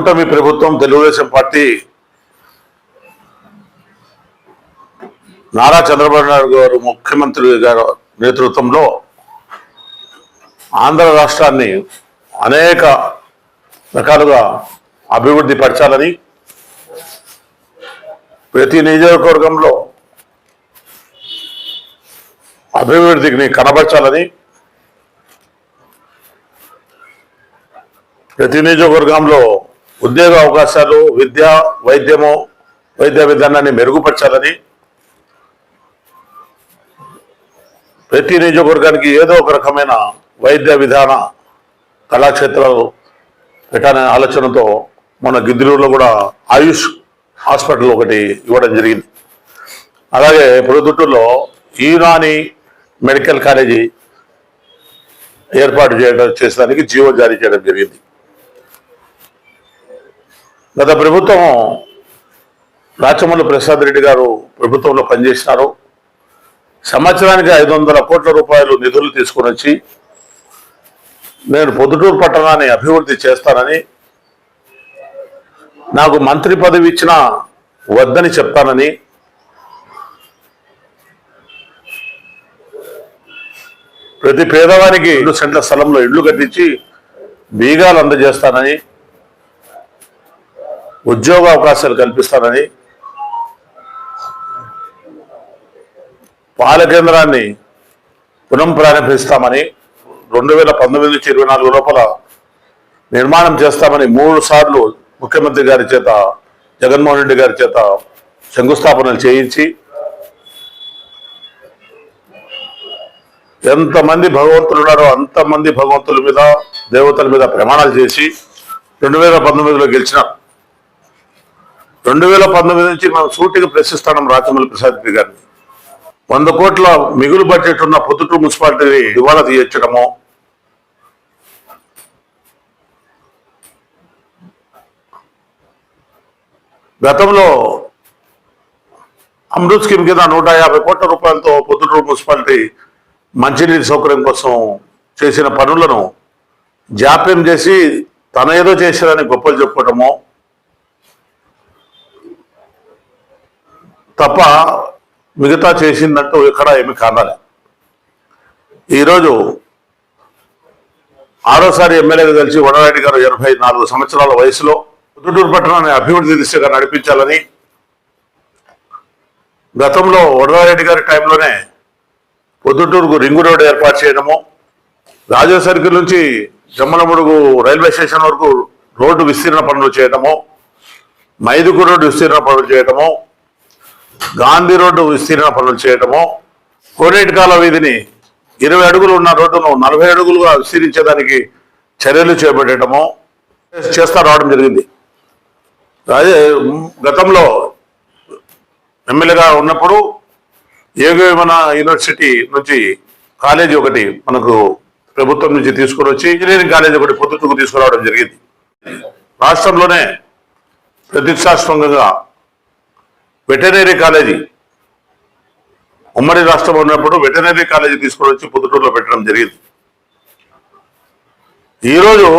కూటమి ప్రభుత్వం తెలుగుదేశం పార్టీ నారా చంద్రబాబు నాయుడు గారు ముఖ్యమంత్రి గారి నేతృత్వంలో ఆంధ్ర రాష్ట్రాన్ని అనేక రకాలుగా అభివృద్ధి పరచాలని, ప్రతి నియోజకవర్గంలో అభివృద్ధిని కనబరచాలని, ప్రతి నియోజకవర్గంలో ఉద్యోగ అవకాశాలు, వైద్య విధానాన్ని మెరుగుపరచాలని, ప్రతి నియోజకవర్గానికి ఏదో ఒక రకమైన వైద్య విధాన కళాక్షేత్రాలు పెట్టాలనే ఆలోచనతో మన గిద్దలూరులో కూడా ఆయుష్ హాస్పిటల్ ఒకటి ఇవ్వడం జరిగింది. అలాగే ప్రొద్దుటూరులో యునాని మెడికల్ కాలేజీ ఏర్పాటు చేసేదానికి జీవో జారీ చేయడం జరిగింది. గత ప్రభుత్వం రాచమల్లు ప్రసాద్ రెడ్డి గారు ప్రభుత్వంలో పనిచేసినారు. సంవత్సరానికి 500 కోట్ల రూపాయలు నిధులు తీసుకుని వచ్చి నేను పొద్దుటూరు పట్టణాన్ని అభివృద్ధి చేస్తానని, నాకు మంత్రి పదవి ఇచ్చినా వద్దని చెప్తానని, ప్రతి పేదవానికి 2 సెంట్ల స్థలంలో ఇళ్లు కట్టించి బీగాలు అందజేస్తానని, ఉద్యోగ అవకాశాలు కల్పిస్తానని, పాల కేంద్రాన్ని పునః ప్రారంభిస్తామని, 2019 నుంచి 24 లోపల నిర్మాణం చేస్తామని 3 సార్లు ముఖ్యమంత్రి గారి చేత, జగన్మోహన్ రెడ్డి గారి చేత శంకుస్థాపనలు చేయించి, ఎంతమంది భగవంతులు ఉన్నారో అంతమంది భగవంతుల మీద, దేవతల మీద ప్రమాణాలు చేసి 2019లో గెలిచినాం. 2019 నుంచి మనం సూటిగా ప్రశ్నిస్తున్నాం రాచమల్లి ప్రసాద్ రెడ్డి గారిని. 100 కోట్ల మిగులు బడ్జెట్ ఉన్న పొద్దుటూరు మున్సిపాలిటీని దివాళా తీయచ్చడము, గతంలో అమృత్ స్కీమ్ కింద 150 కోట్ల రూపాయలతో పొద్దుటూరు మున్సిపాలిటీ మంచినీటి సౌకర్యం కోసం చేసిన పనులను జాప్యం చేసి తన ఏదో చేసేదని గొప్పలు చెప్పుకోవటము తప్ప మిగతా చేసిందంటూ ఎక్కడ ఏమి కానాలి. ఈరోజు 6వసారి ఎమ్మెల్యేగా కలిసి వడరెడ్డి గారు 84 సంవత్సరాల వయసులో పొద్దుటూరు పట్టణాన్ని అభివృద్ధి దిశగా నడిపించాలని, గతంలో వడరెడ్డి గారి టైంలోనే పొద్దుటూరుకు రింగు రోడ్డు ఏర్పాటు చేయడము, రాజా సర్కిల్ నుంచి జమ్మలమడుగు రైల్వే స్టేషన్ వరకు రోడ్డు విస్తీర్ణ పనులు చేయడము, మైదుగు రోడ్డు విస్తీర్ణ పనులు చేయడము, గాంధీ రోడ్డు విస్తీర్ణ పనులు చేయడము, కోనేటికాల వీధిని 20 అడుగులు ఉన్న రోడ్డును 40 అడుగులుగా విస్తీరించేదానికి చర్యలు చేపట్టడము చేస్తా రావడం జరిగింది. గతంలో ఎమ్మెల్యేగా ఉన్నప్పుడు ఏగోమన యూనివర్సిటీ నుంచి కాలేజీ ఒకటి మనకు ప్రభుత్వం నుంచి తీసుకుని వచ్చి ఇంజనీరింగ్ కాలేజీ ఒకటి పొద్దుటూరుకు తీసుకురావడం జరిగింది. రాష్ట్రంలోనే ప్రతిష్టాత్మకంగా వెటర్నరీ కాలేజీ ఉమ్మడి రాష్ట్రంలో ఉన్నప్పుడు వెటర్నరీ కాలేజీ తీసుకుని వచ్చి పొద్దుటూరులో పెట్టడం జరిగింది. ఈరోజు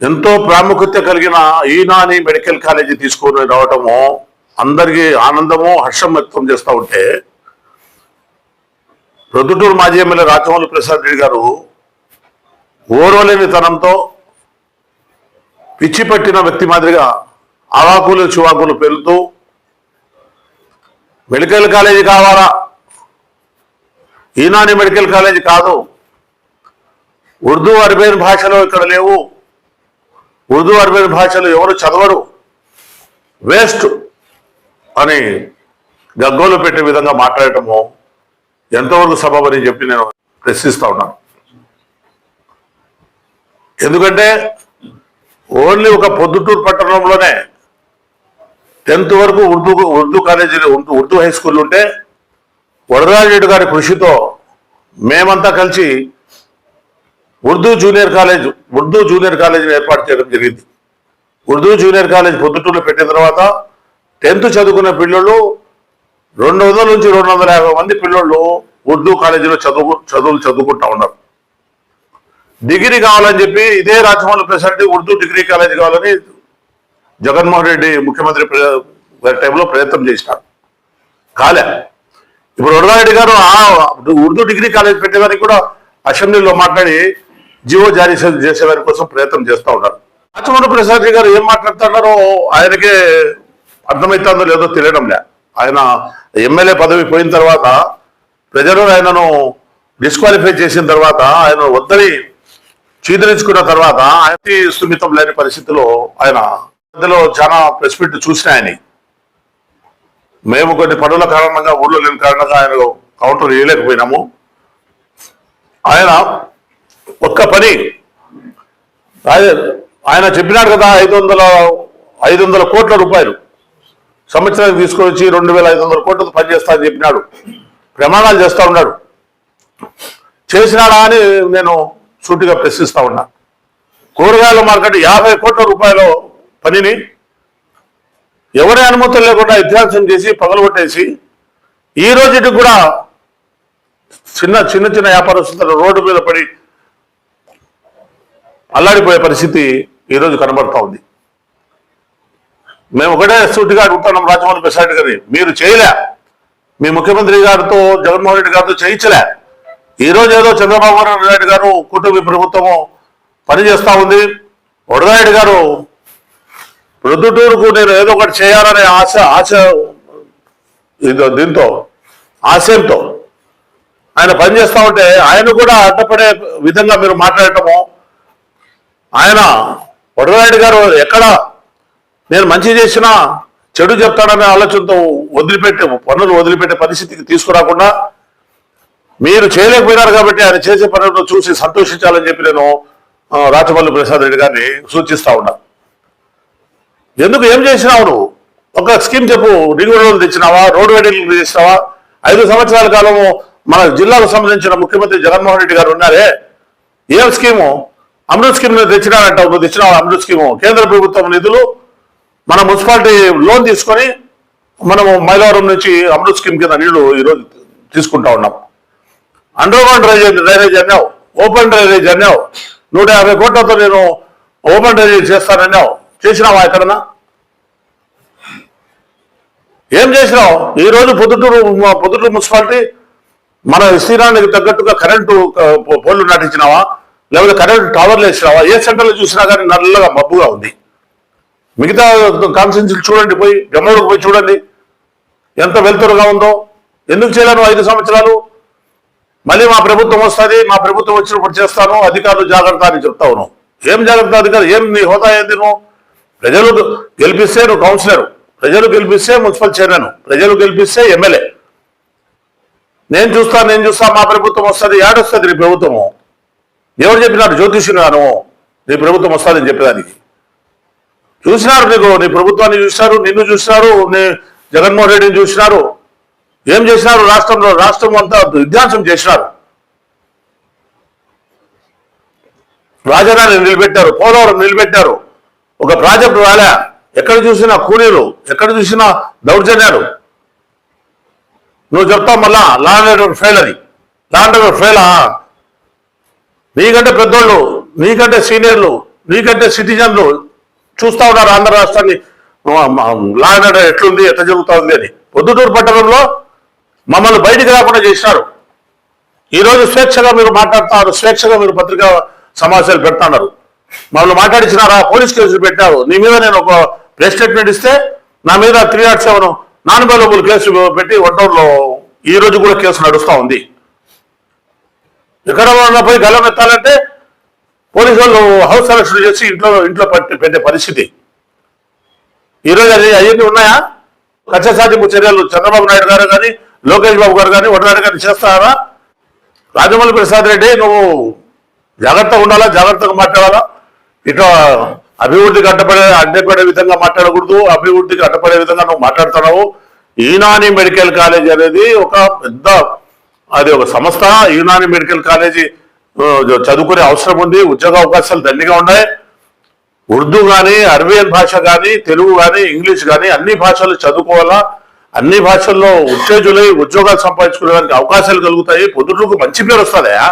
ఎంతో ప్రాముఖ్యత కలిగిన యునాని మెడికల్ కాలేజీ తీసుకుని రావటము అందరికీ ఆనందము, హర్షం వ్యక్తం చేస్తూ ఉంటే, ప్రొద్దుటూరు మాజీ ఎమ్మెల్యే రాచమల్లి ప్రసాద్ రెడ్డి గారు ఓర్వలేని తనంతో పిచ్చి పట్టిన వ్యక్తి మాదిరిగా అవాకులు చివాకులు పెరుగుతూ మెడికల్ కాలేజీ కావాలా, యునాని మెడికల్ కాలేజీ కాదు, ఉర్దూ అరబియన్ భాషలో ఇక్కడ లేవు, ఉర్దూ అరబియన్ భాషలు ఎవరు చదవరు, వేస్ట్ అని గగ్గోలు పెట్టే విధంగా మాట్లాడటము ఎంతవరకు సబబని చెప్పి నేను ప్రశ్నిస్తా ఉన్నాను. ఎందుకంటే ఓన్లీ ఒక పొద్దుటూరు పట్టణంలోనే 10th వరకు ఉర్దూ కాలేజీలు, ఉర్దూ హై స్కూల్ ఉంటే వడరాజరెడ్డి గారి కృషితో మేమంతా కలిసి ఉర్దూ జూనియర్ కాలేజీని ఏర్పాటు చేయడం జరిగింది. ఉర్దూ జూనియర్ కాలేజ్ పొద్దుటూరులో పెట్టిన తర్వాత 10th చదువుకునే పిల్లలు 200 నుంచి 250 మంది పిల్లలు ఉర్దూ కాలేజీలో చదువులు చదువుకుంటా ఉన్నారు. డిగ్రీ కావాలని చెప్పి ఇదే Rajamouli president Urdu degree college కావాలని జగన్మోహన్ రెడ్డి ముఖ్యమంత్రి టైంలో ప్రయత్నం చేసినారు, కాలే. ఇప్పుడు వరదారెడ్డి గారు ఉర్దూ డిగ్రీ కాలేజ్ పెట్టేదానికి కూడా అసెంబ్లీలో మాట్లాడి జీవో జారీ చేసేవారి కోసం ప్రయత్నం చేస్తూ ఉన్నారు. రాజమౌళి ప్రసాద్ గారు ఏం మాట్లాడుతున్నారో ఆయనకే అర్థమవుతుందో లేదో తెలియడం లే. ఆయన ఎమ్మెల్యే పదవి పోయిన తర్వాత ప్రజలు ఆయనను డిస్క్వాలిఫై చేసిన తర్వాత ఆయన వద్దని చీదరించుకున్న తర్వాత ఆయన సున్నితం లేని పరిస్థితిలో ఆయన మధ్యలో చాలా ప్రెస్ మీట్ చూసిన ఆయన మేము కొన్ని పనుల కారణంగా ఊళ్ళో లేని కారణంగా ఆయన కౌంటర్ వేయలేకపోయినాము. ఆయన ఒక్క పని ఆయన చెప్పినాడు కదా 500 కోట్ల రూపాయలు సంవత్సరానికి తీసుకొచ్చి 2500 కోట్లతో పనిచేస్తా అని చెప్పినాడు, ప్రమాణాలు చేస్తూ ఉన్నాడు. చేసినాడా అని నేను సూటిగా ప్రశ్నిస్తా ఉన్నా. కూరగాయల మార్కెట్ 50 కోట్ల రూపాయల పనిని ఎవరి అనుమతులు లేకుండా విధ్వంసం చేసి పగలగొట్టేసి ఈ రోజుకి కూడా చిన్న వ్యాపారస్తులు రోడ్డు మీద పడి అల్లాడిపోయే పరిస్థితి ఈరోజు కనబడతా ఉంది. మేము ఒకటే సూటిగా అడుగుతున్నాం రాజమౌళి ప్రసాద్ గారిని, మీరు చేయలే, మీ ముఖ్యమంత్రి గారితో జగన్మోహన్ రెడ్డి గారితో చేయించలే. ఈరోజు ఏదో చంద్రబాబు నాయుడు గారు కుటుంబ ప్రభుత్వము పనిచేస్తూ ఉంది. వరదారెడ్డి గారు ప్రొద్దుటూరుకు నేను ఏదో ఒకటి చేయాలనే దీంతో ఆశయంతో ఆయన పనిచేస్తూ ఉంటే ఆయన కూడా అడ్డపడే విధంగా మీరు మాట్లాడటము, ఆయన వరదారెడ్డి గారు ఎక్కడ నేను మంచి చేసినా చెడు చెప్తాడనే ఆలోచనతో పనులు వదిలిపెట్టే పరిస్థితికి తీసుకురాకుండా మీరు చేయలేకపోయినారు కాబట్టి ఆయన చేసే పనులను చూసి సంతోషించాలని చెప్పి నేను రాజమౌళి ప్రసాద్ రెడ్డి గారిని సూచిస్తా ఉన్నా. ఎందుకు ఏం చేసినావు నువ్వు? ఒక స్కీమ్ చెప్పు. రింగ్ రోడ్లు తెచ్చినావా? రోడ్డు వెడల్పులు తెచ్చినావా? 5 సంవత్సరాల కాలము మన జిల్లాకు సంబంధించిన ముఖ్యమంత్రి జగన్మోహన్ రెడ్డి గారు ఉన్నారే, ఏం స్కీము? అమృత్ స్కీమ్ తెచ్చినారంటావు. నువ్వు తెచ్చినావు అమృత్ స్కీము. కేంద్ర ప్రభుత్వం నిధులు మన మున్సిపాలిటీ లోన్ తీసుకొని మనము మైలవరం నుంచి అమృత్ స్కీమ్ కింద నీళ్లు ఈరోజు తీసుకుంటా ఉన్నాం. అండర్ గ్రౌండ్ డ్రైనేజ్ అన్నావు, ఓపెన్ డ్రైనేజ్ అన్నావు, 150 కోట్లతో నేను ఓపెన్ డ్రైనేజ్ చేస్తానన్నావు. చేసినావా ఎక్కడన్నా? ఏం చేసినావు? ఈరోజు పొద్దుటూరు మున్సిపాలిటీ మన విస్తీర్ణానికి తగ్గట్టుగా కరెంటు పోల్లు నాటించినావా? లేకపోతే కరెంటు టవర్లు వేసినావా? ఏ సెంటర్లో చూసినా కానీ నల్లగా మబ్బుగా ఉంది. మిగతా కాన్స్టిట్యున్సీలు చూడండి, పోయి గమ్మూరుకు పోయి చూడండి ఎంత వెలుతురుగా ఉందో. ఎందుకు చేయలేను 5 సంవత్సరాలు? మళ్ళీ మా ప్రభుత్వం వస్తుంది, మా ప్రభుత్వం వచ్చినప్పుడు చేస్తాను, అధికారులు జాగ్రత్త అని చెప్తా ఉన్నావు. ఏం జాగ్రత్త అధికారులు? ఏం నీ హోదా ఏంది? నువ్వు ప్రజలు గెలిపిస్తే నువ్వు కౌన్సిలర్, ప్రజలు గెలిపిస్తే మున్సిపల్ చైర్మన్, ప్రజలు గెలిపిస్తే ఎమ్మెల్యే. నేను చూస్తా మా ప్రభుత్వం వస్తుంది. ఏడొస్తుంది నీ ప్రభుత్వము? ఎవరు చెప్పినారు? జ్యోతిష్యులు నీ ప్రభుత్వం వస్తుందని చెప్పేదానికి. చూసినారు నీకు, నీ ప్రభుత్వాన్ని చూసినారు, నిన్ను చూసినారు, నీ జగన్మోహన్ రెడ్డిని చూసినారు. ఏం చేసినారు? రాష్ట్రం అంతా విధ్వంసం చేసినారు. రాజధాని నిలబెట్టారు, పోలవరం నిలబెట్టారు, ఒక ప్రాజెక్టు రాలే. ఎక్కడ చూసినా కూలీలు, ఎక్కడ చూసినా దౌర్జన్యాలు. నువ్వు చెప్తావు మళ్ళా లా అండ్ ఆర్డర్ ఫెయిల్ అని. లా అండ్ ఆర్డర్ ఫెయిలా? నీకంటే పెద్దోళ్ళు, నీకంటే సీనియర్లు, నీకంటే సిటిజన్లు చూస్తూ ఉన్నారు ఆంధ్ర రాష్ట్రాన్ని లా అండ్ ఆర్డర్ ఎట్లుంది, ఎట్లా జరుగుతూ ఉంది అని. పొద్దుటూరు పట్టణంలో మమ్మల్ని బయటికి రాకుండా చేసినారు. ఈరోజు స్వేచ్ఛగా మీరు మాట్లాడుతున్నారు, స్వేచ్ఛగా మీరు పత్రికా సమావేశాలు పెడుతున్నారు. మమ్మల్ని మాట్లాడించినారా? పోలీస్ కేసులు పెట్టారు. నీ మీద నేను ఒక ప్రెస్ స్టేట్మెంట్ ఇస్తే నా మీద 307 నాన్ అవైలబుల్ కేసు పెట్టి ఒంటూరులో ఈ రోజు కూడా కేసు నడుస్తూ ఉంది. ఎక్కడ పోయి గల్లం ఎత్తాలంటే పోలీసు వాళ్ళు హౌస్ అరెస్ట్ చేసి ఇంట్లో పెట్టే పరిస్థితి ఈరోజు. అవన్నీ ఉన్నాయా? కక్ష సాధింపు చర్యలు చంద్రబాబు నాయుడు గారు కానీ, లోకేష్ బాబు గారు కానీ, వడ్రారెడ్డి గారిని చేస్తారా? రాజమౌళి ప్రసాద్ రెడ్డి నువ్వు జాగ్రత్తగా ఉండాలా, జాగ్రత్తగా మాట్లాడాలా. ఇట్లా అభివృద్ధికి అడ్డపడే విధంగా మాట్లాడకూడదు. అభివృద్ధికి అడ్డపడే విధంగా నువ్వు మాట్లాడుతున్నావు. యునాని మెడికల్ కాలేజ్ అనేది అది ఒక సంస్థ. యునాని మెడికల్ కాలేజీ చదువుకునే అవసరం ఉంది. ఉద్యోగ అవకాశాలు దండిగా ఉన్నాయి. ఉర్దూ కానీ, అరబియన్ భాష కానీ, తెలుగు కానీ, ఇంగ్లీష్ కానీ అన్ని భాషలు చదువుకోవాలా. అన్ని భాషల్లో ఉత్తేజులై ఉద్యోగాలు సంపాదించుకునేదానికి అవకాశాలు కలుగుతాయి. పొద్దుటూరుకు మంచి పేరు వస్తుందా?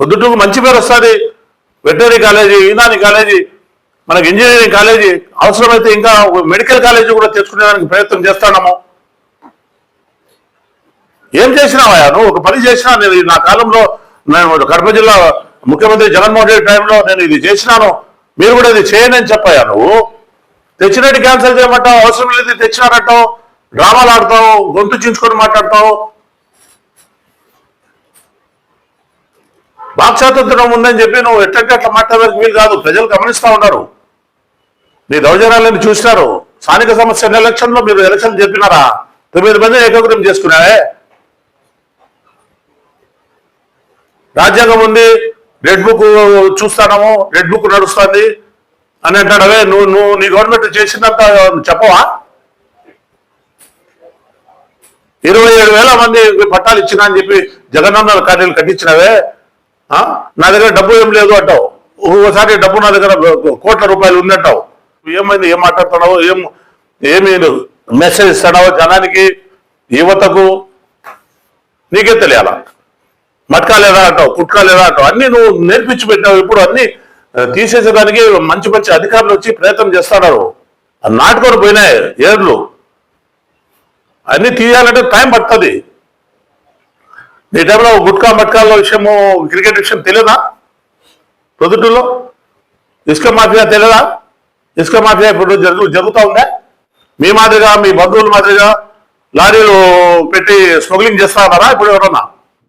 పొద్దుటూరుకు మంచి పేరు వస్తుంది. వెటనరీ కాలేజీ, యునాని కాలేజీ, మనకి ఇంజనీరింగ్ కాలేజీ, అవసరమైతే ఇంకా మెడికల్ కాలేజీ కూడా తెచ్చుకునేదానికి ప్రయత్నం చేస్తున్నాము. ఏం చేసినావా నువ్వు? ఒక పని చేసినా. నేను నా కాలంలో నేను కడప జిల్లా ముఖ్యమంత్రి జగన్మోహన్ రెడ్డి టైంలో నేను ఇది చేసినాను, మీరు కూడా ఇది చేయండి అని చెప్పాయా? నువ్వు తెచ్చినట్టు క్యాన్సిల్ చేయమంటావు, అవసరం లేదు తెచ్చినారంటావు, డ్రామాలు ఆడతావు, గొంతు చించుకొని మాట్లాడతావు. వాక్స్వాతంత్రం ఉందని చెప్పి నువ్వు ఎట్లంటే అట్లా మాట్లాడడానికి వీలు కాదు. ప్రజలు గమనిస్తూ ఉన్నారు, నీ దౌర్జన్యాలను చూసినారు. స్థానిక సమస్య ఎలక్షన్ లో మీరు ఎలక్షన్ చెప్పినారా? 9 మంది ఏకగ్రం చేసుకున్నావే. రాజ్యాంగం ఉంది, రెడ్ బుక్ చూస్తాము, రెడ్ బుక్ నడుస్తుంది అని అంటాడవే. నువ్వు నీ గవర్నమెంట్ చేసినంత చెప్పవా? 27,000 మంది పట్టాలు ఇచ్చినా అని చెప్పి జగనన్న కార్యాలు కట్టించినవే. నా దగ్గర డబ్బు ఏం లేదు అంటావు. ఒకసారి డబ్బు నా దగ్గర కోట్ల రూపాయలు ఉందంటావు. ఏమైంది? ఏం మాట్లాడుతున్నావు? ఏమి మెసేజ్ ఇస్తున్నావు జనానికి, యువతకు? నీకే తెలియాలా? మట్కా లేదా అంటావు, కుట్కా లేదా అంటావు. అన్ని నువ్వు నేర్పించి పెట్టావు. ఇప్పుడు అన్ని తీసేసేదానికి మంచి మంచి అధికారులు వచ్చి ప్రయత్నం చేస్తున్నారు. నాటుకొని పోయినాయి ఏర్లు. అన్ని తీయాలంటే టైం పడుతుంది. నీ టైంలో గుట్కా మట్కాల విషయము, క్రికెట్ విషయం తెలియదా? ప్రొద్దుటూరులో ఇసుక మాఫియా తెలియదా? ఇసుక మాఫియా ఇప్పుడు జరుగుతూ ఉందా? మీ మాదిరిగా, మీ బంధువుల మాదిరిగా లారీలు పెట్టి స్మగ్లింగ్ చేస్తా ఉన్నారా ఇప్పుడు ఎవరన్నా?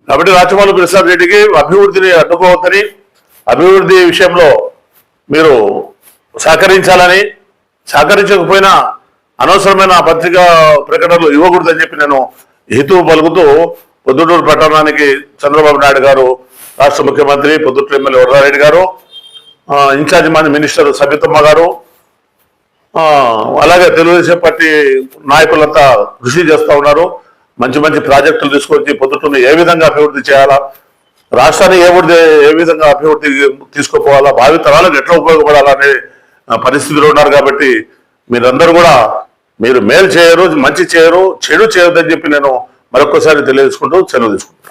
కాబట్టి రాచమల్లు ప్రసాద్ రెడ్డికి అభివృద్ధిని అడ్డుకోవద్దని, అభివృద్ధి విషయంలో మీరు సహకరించాలని, సహకరించకపోయినా అనవసరమైన పత్రికా ప్రకటనలు ఇవ్వకూడదని చెప్పి నేను హితవు పలుకుతూ, పొద్దుటూరు పట్టణానికి చంద్రబాబు నాయుడు గారు, రాష్ట్ర ముఖ్యమంత్రి, పొద్దుటూరు ఎమ్మెల్యే వరదారెడ్డి గారు, ఇన్ఛార్జి మంది మినిస్టర్ సబితమ్మ గారు, అలాగే తెలుగుదేశం పార్టీ నాయకులంతా కృషి చేస్తూ ఉన్నారు. మంచి మంచి ప్రాజెక్టులు తీసుకొచ్చి పొద్దుటూరుని ఏ విధంగా అభివృద్ధి చేయాలా, రాష్ట్రాన్ని ఏ విధంగా అభివృద్ధి తీసుకుపోవాలా, భావితరాలకు ఎట్లా ఉపయోగపడాలనే పరిస్థితిలో ఉన్నారు. కాబట్టి మీరందరూ కూడా మీరు మేలు చేయరు, మంచి చేయరు, చెడు చేయొద్దని చెప్పి నేను మరొకసారి తెలియజేసుకుంటూ సెలవు తీసుకుంటాను.